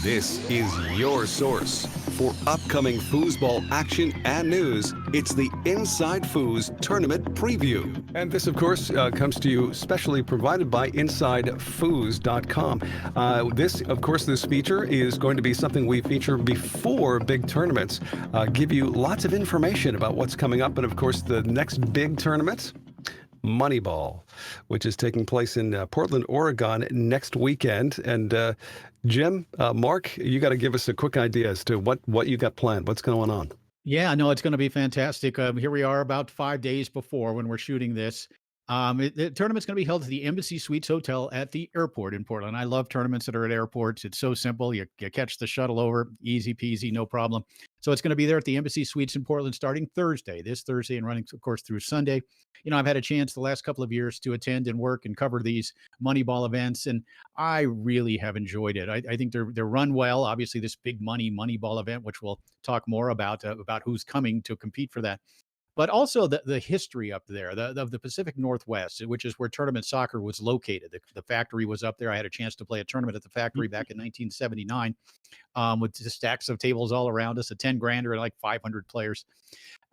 This is your source for upcoming foosball action and news. It's the Inside Foos Tournament Preview. And this, of course, comes to you specially provided by InsideFoos.com. This feature is going to be something we feature before big tournaments. Give you lots of information about what's coming up. And, of course, the next big tournament, Moneyball, which is taking place in Portland, Oregon next weekend. And Jim, Mark, you got to give us a quick idea as to what you got planned. What's going on? Yeah, no, it's going to be fantastic. Here we are about 5 days before when we're shooting this. The tournament's going to be held at the Embassy Suites Hotel at the airport in Portland. I love tournaments that are at airports. It's so simple. You catch the shuttle over, easy peasy, no problem. So it's going to be there at the Embassy Suites in Portland starting this Thursday, and running, of course, through Sunday. You know, I've had a chance the last couple of years to attend and work and cover these Moneyball events, and I really have enjoyed it. I think they're run well. Obviously, this big Moneyball event, which we'll talk more about who's coming to compete for that. But also the history up there, of the Pacific Northwest, which is where tournament soccer was located. The factory was up there. I had a chance to play a tournament at the factory back in 1979 with just stacks of tables all around us, a 10-grander and like 500 players.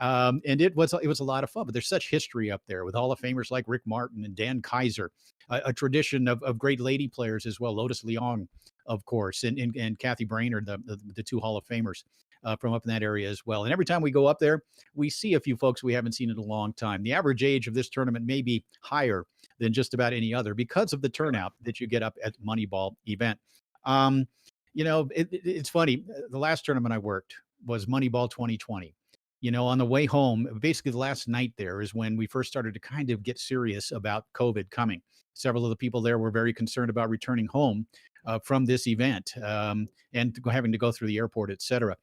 And it was a lot of fun. But there's such history up there with Hall of Famers like Rick Martin and Dan Kaiser, a tradition of great lady players as well, Lotus Leong, of course, and Kathy Brainerd, the two Hall of Famers. From up in that area as well. And every time we go up there, we see a few folks we haven't seen in a long time. The average age of this tournament may be higher than just about any other because of the turnout that you get up at the Moneyball event. You know, it's funny. The last tournament I worked was Moneyball 2020. You know, on the way home, basically the last night there is when we first started to kind of get serious about COVID coming. Several of the people there were very concerned about returning home from this event and having to go through the airport, et cetera.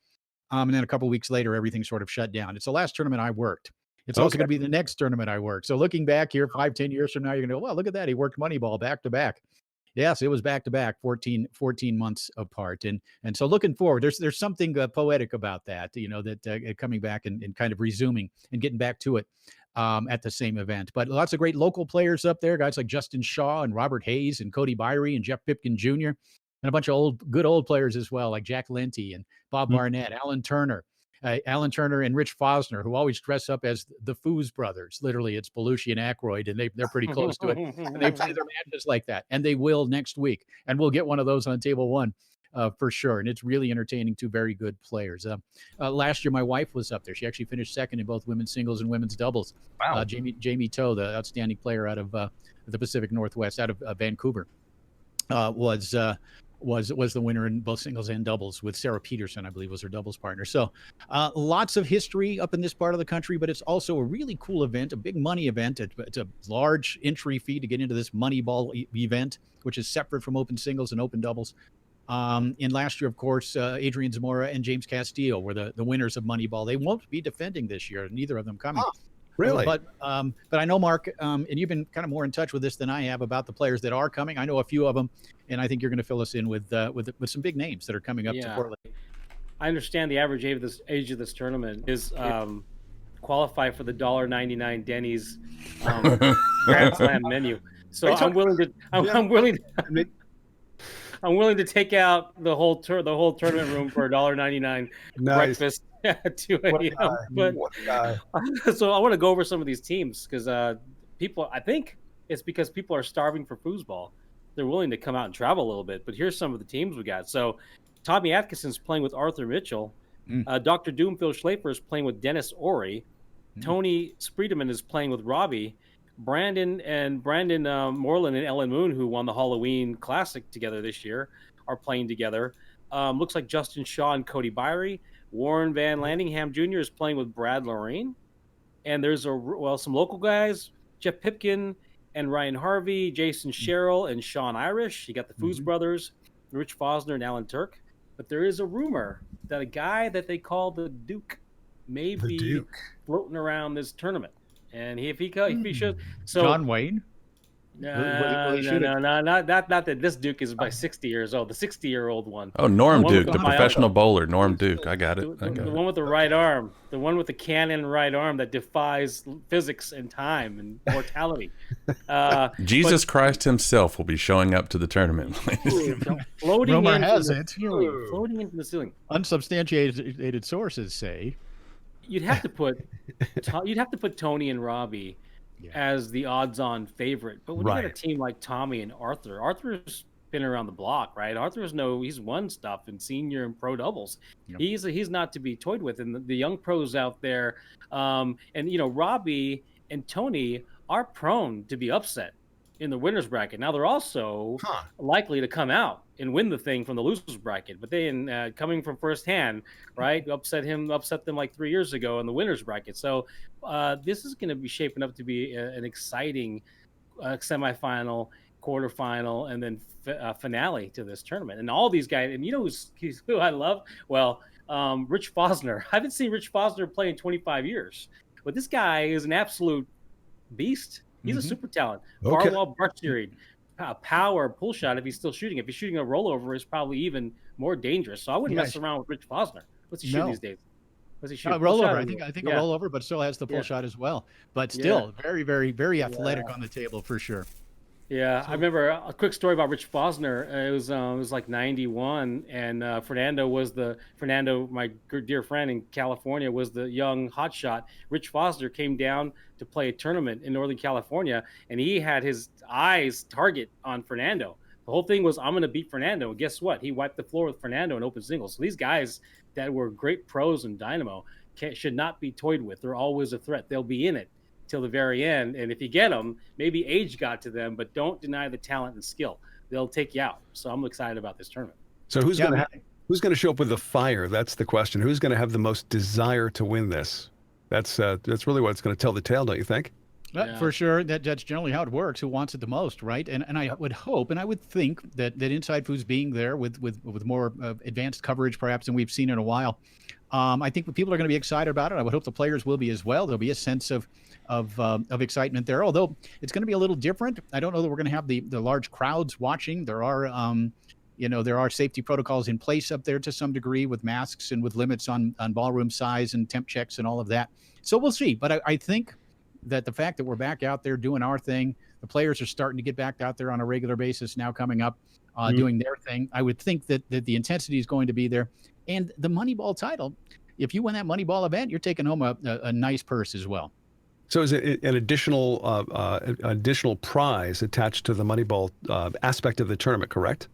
And then a couple of weeks later, everything sort of shut down. It's the last tournament I worked. It's also going to be the next tournament I work. So looking back here 5-10 years from now, you're going to go, well, look at that. He worked Moneyball back to back. Yes, it was back to back, 14 months apart. And so looking forward, there's something poetic about that, you know, that coming back and kind of resuming and getting back to it at the same event. But lots of great local players up there, guys like Justin Shaw and Robert Hayes and Cody Byrie and Jeff Pipkin Jr., and a bunch of good old players as well, like Jack Linty and Bob Barnett, Alan Turner and Rich Fosner, who always dress up as the Foos brothers. Literally, it's Belushi and Aykroyd, and they're pretty close to it. And they play their matches like that, and they will next week. And we'll get one of those on table one for sure. And it's really entertaining. Two very good players. Last year, my wife was up there. She actually finished second in both women's singles and women's doubles. Wow. Jamie Toe, the outstanding player out of the Pacific Northwest, out of Vancouver, was the winner in both singles and doubles, with Sarah Peterson, I believe, was her doubles partner. So lots of history up in this part of the country, but it's also a really cool event, a big money event. It's a large entry fee to get into this Moneyball event, which is separate from open singles and open doubles. And last year, of course, Adrian Zamora and James Castillo were the winners of Moneyball. They won't be defending this year, neither of them coming. Oh. Really? But I know, Mark, and you've been kind of more in touch with this than I have about the players that are coming. I know a few of them, and I think you're going to fill us in with some big names that are coming up to Portland. I understand the average age of this tournament is qualify for the $1.99 Denny's Grand Slam menu. So I'm willing to take out the whole tournament room for $1.99 breakfast at 2 a.m. But so I want to go over some of these teams because I think it's because people are starving for foosball. They're willing to come out and travel a little bit. But here's some of the teams we got. So Tommy Atkinson's playing with Arthur Mitchell. Dr. Doomfield Schlafer is playing with Dennis Orey. Tony Spreedeman is playing with Robbie. Brandon Moreland and Ellen Moon, who won the Halloween Classic together this year, are playing together. Looks like Justin Shaw and Cody Byrie. Warren Van Landingham Jr. is playing with Brad Lorraine. And there's some local guys, Jeff Pipkin and Ryan Harvey, Jason Sherrill and Sean Irish. You got the Foos brothers, Rich Fosner and Alan Turk. But there is a rumor that a guy that they call the Duke may be floating around this tournament. And if he should, so John Wayne? No, not that this Duke is by 60 years old. The 60-year-old one. Oh, Norm Duke, the professional bowler. Norm Duke. I got it. The one with the right arm. The one with the cannon right arm that defies physics and time and mortality. Jesus Christ himself will be showing up to the tournament. Floating Rumor into has the it. ceiling. Floating into the ceiling. Unsubstantiated sources say you'd have to put Tony and Robbie as the odds-on favorite. But when you got a team like Tommy and Arthur's been around the block, right? He's won stuff in senior and pro doubles. Yep. He's not to be toyed with. And the young pros out there, and Robbie and Tony are prone to be upset in the winners bracket. Now they're also likely to come out and win the thing from the losers bracket, but they coming from firsthand, right? Upset them like 3 years ago in the winners bracket. So this is going to be shaping up to be an exciting semifinal, quarterfinal, and then finale to this tournament. And all these guys, and who I love? Well, Rich Fosner. I haven't seen Rich Fosner play in 25 years, but this guy is an absolute beast. He's a super talent. Far wall brush series, power pull shot if he's still shooting. If he's shooting a rollover, is probably even more dangerous. So I wouldn't mess around with Rich Fosner. What's he shoot these days? What's he shoot? Rollover. I think a rollover, but still has the pull shot as well. But still, very, very, very athletic on the table for sure. Yeah, I remember a quick story about Rich Fosner. It was like 91, and Fernando, my dear friend in California, was the young hotshot. Rich Fosner came down to play a tournament in Northern California, and he had his eyes target on Fernando. The whole thing was, I'm going to beat Fernando. And guess what? He wiped the floor with Fernando in open singles. So these guys that were great pros in Dynamo should not be toyed with. They're always a threat. They'll be in it till the very end, and if you get them, maybe age got to them, but don't deny the talent and skill. They'll take you out. So I'm excited about this tournament. So who's going to show up with the fire? That's the question. Who's going to have the most desire to win this? That's really what's going to tell the tale, don't you think? For sure. That's generally how it works. Who wants it the most, right? And I would hope and I would think that InsideFoos being there with more advanced coverage perhaps than we've seen in a while. I think people are going to be excited about it. I would hope the players will be as well. There'll be a sense of excitement there, although it's going to be a little different. I don't know that we're going to have the large crowds watching. There are safety protocols in place up there to some degree with masks and with limits on ballroom size and temp checks and all of that. So we'll see. But I think that the fact that we're back out there doing our thing, the players are starting to get back out there on a regular basis now coming up, doing their thing. I would think that the intensity is going to be there. And the Moneyball title, if you win that Moneyball event, you're taking home a nice purse as well. So is it an additional prize attached to the Moneyball aspect of the tournament, correct?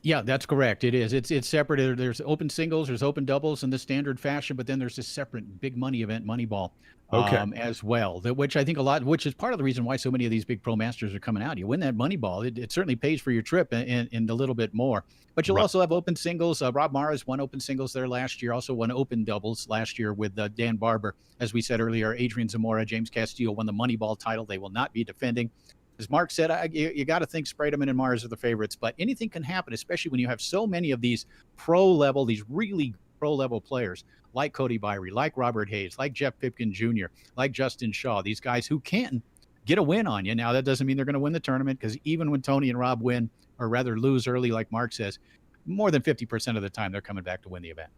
Yeah, that's correct. It is. It's separate. There's open singles, there's open doubles in the standard fashion, but then there's this separate big money event, Moneyball, as well. Which I think which is part of the reason why so many of these big pro masters are coming out. You win that Moneyball, it certainly pays for your trip and a little bit more. But you'll also have open singles. Rob Mara's won open singles there last year. Also won open doubles last year with Dan Barber. As we said earlier, Adrian Zamora, James Castillo won the Moneyball title. They will not be defending. As Mark said, you got to think Sprayman and Mars are the favorites, but anything can happen, especially when you have so many of these these really pro-level players like Cody Byrie, like Robert Hayes, like Jeff Pipkin Jr., like Justin Shaw, these guys who can get a win on you. Now, that doesn't mean they're going to win the tournament, because even when Tony and Rob win, or rather lose early, like Mark says, more than 50% of the time they're coming back to win the event.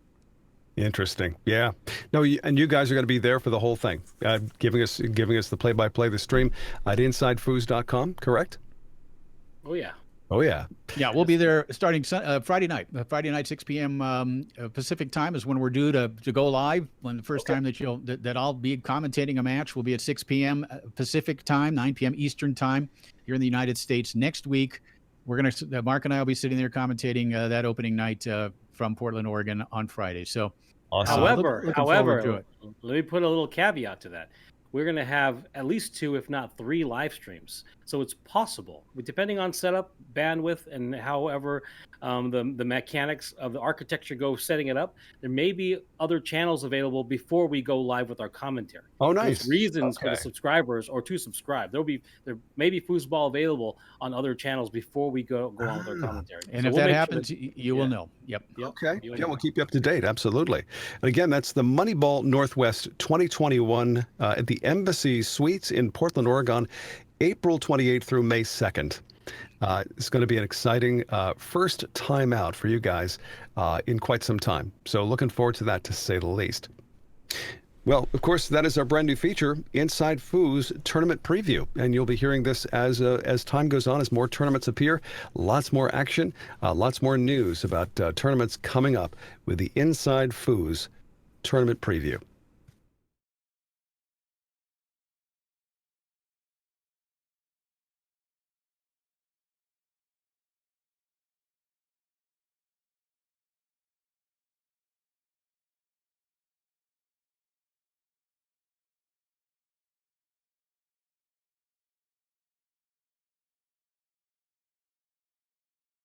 Interesting. Yeah. No, and you guys are going to be there for the whole thing, giving us the play-by-play, the stream at InsideFoos.com, correct? Oh, yeah. Oh, yeah. Yeah, we'll be there starting Friday night. Friday night, 6 p.m. Pacific time is when we're due to go live. When the first time that I'll be commentating a match will be at 6 p.m. Pacific time, 9 p.m. Eastern time here in the United States. Next week, Mark and I will be sitting there commentating that opening night from Portland, Oregon on Friday. So. Awesome. However, let me put a little caveat to that. We're going to have at least 2, if not 3 live streams. So it's possible, depending on setup, bandwidth, and however the mechanics of the architecture go setting it up, there may be other channels available before we go live with our commentary. Oh, nice. There's reasons for the subscribers or to subscribe. There may be foosball available on other channels before we go on with our commentary. And so if that happens, you will know. Yep. Okay. Yeah, we'll keep you up to date. Absolutely. And again, that's the Moneyball Northwest 2021 at the Embassy Suites in Portland, Oregon. April 28th through May 2nd. It's going to be an exciting first time out for you guys in quite some time. So looking forward to that, to say the least. Well, of course, that is our brand new feature, Inside Foos Tournament Preview. And you'll be hearing this as time goes on, as more tournaments appear. Lots more action, lots more news about tournaments coming up with the Inside Foos Tournament Preview.